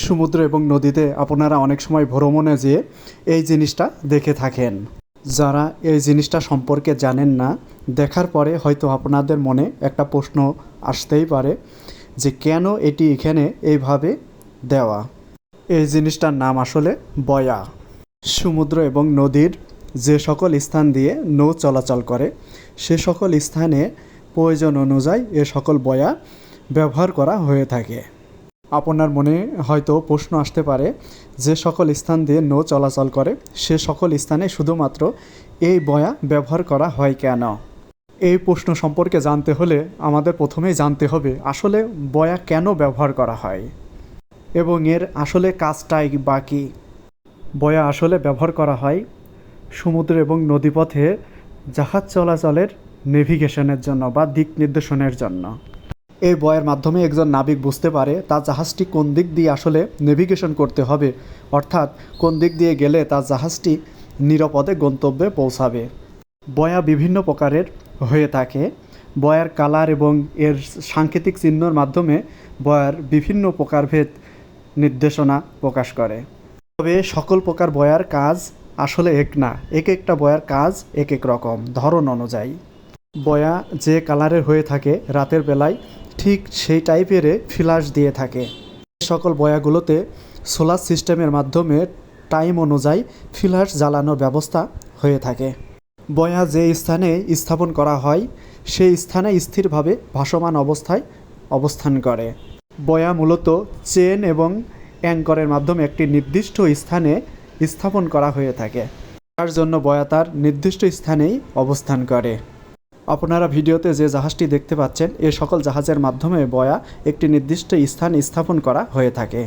সমুদ্র এবং নদীতে আপনারা অনেক সময় ভ্রমণে যেয়ে এই জিনিসটা দেখে থাকেন। যারা এই জিনিসটা সম্পর্কে জানেন না, দেখার পরে হয়তো আপনাদের মনে একটা প্রশ্ন আসতেই পারে যে কেন এটি এখানে এইভাবে দেওয়া। এই জিনিসটার নাম আসলে বয়া। সমুদ্র এবং নদীর যে সকল স্থান দিয়ে নৌ চলাচল করে সে সকল স্থানে প্রয়োজন অনুযায়ী এ সকল বয়া ব্যবহার করা হয়ে থাকে। আপনার মনে হয়তো প্রশ্ন আসতে পারে যে সকল স্থান দিয়ে নৌ চলাচল করে সে সকল স্থানে শুধুমাত্র এই বয়া ব্যবহার করা হয় কেন। এই প্রশ্ন সম্পর্কে জানতে হলে আমাদের প্রথমেই জানতে হবে আসলে বয়া কেন ব্যবহার করা হয় এবং এর আসলে কাজটাই বা কী। বয়া আসলে ব্যবহার করা হয় সমুদ্র এবং নদীপথে জাহাজ চলাচলের নেভিগেশনের জন্য বা দিক নির্দেশনের জন্য। এই বয়ের মাধ্যমে একজন নাবিক বুঝতে পারে তার জাহাজটি কোন দিক দিয়ে আসলে নেভিগেশন করতে হবে, অর্থাৎ কোন দিক দিয়ে গেলে তার জাহাজটি নিরাপদে গন্তব্যে পৌঁছাবে। বয়া বিভিন্ন প্রকারের হয়ে থাকে। বয়ার কালার এবং এর সাংকেতিক চিহ্নর মাধ্যমে বয়ার বিভিন্ন প্রকারভেদ নির্দেশনা প্রকাশ করে। তবে সকল প্রকার বয়ার কাজ আসলে এক না, এক একটা বয়ার কাজ এক এক রকম ধরন অনুযায়ী। বয়া যে কালারের হয়ে থাকে রাতের বেলায় ঠিক সেই টাইপের ফ্ল্যাশ দিয়ে থাকে। সকল বয়াগুলোতে সোলার সিস্টেমের মাধ্যমে টাইম অনুযায়ী ফ্ল্যাশ জ্বালানোর ব্যবস্থা হয়ে থাকে। বয়া যে স্থানে স্থাপন করা হয় সেই স্থানে স্থিরভাবে ভাসমান অবস্থায় অবস্থান করে। বয়া মূলত চেন এবং অ্যাঙ্করের মাধ্যমে একটি নির্দিষ্ট স্থানে স্থাপন করা হয়ে থাকে, তার জন্য বয়া তার নির্দিষ্ট স্থানেই অবস্থান করে। আপনারা ভিডিওতে যে জাহাজটি দেখতে পাচ্ছেন এ সকল জাহাজের মাধ্যমে বয়া একটি নির্দিষ্ট স্থান স্থাপন করা হয়ে থাকে।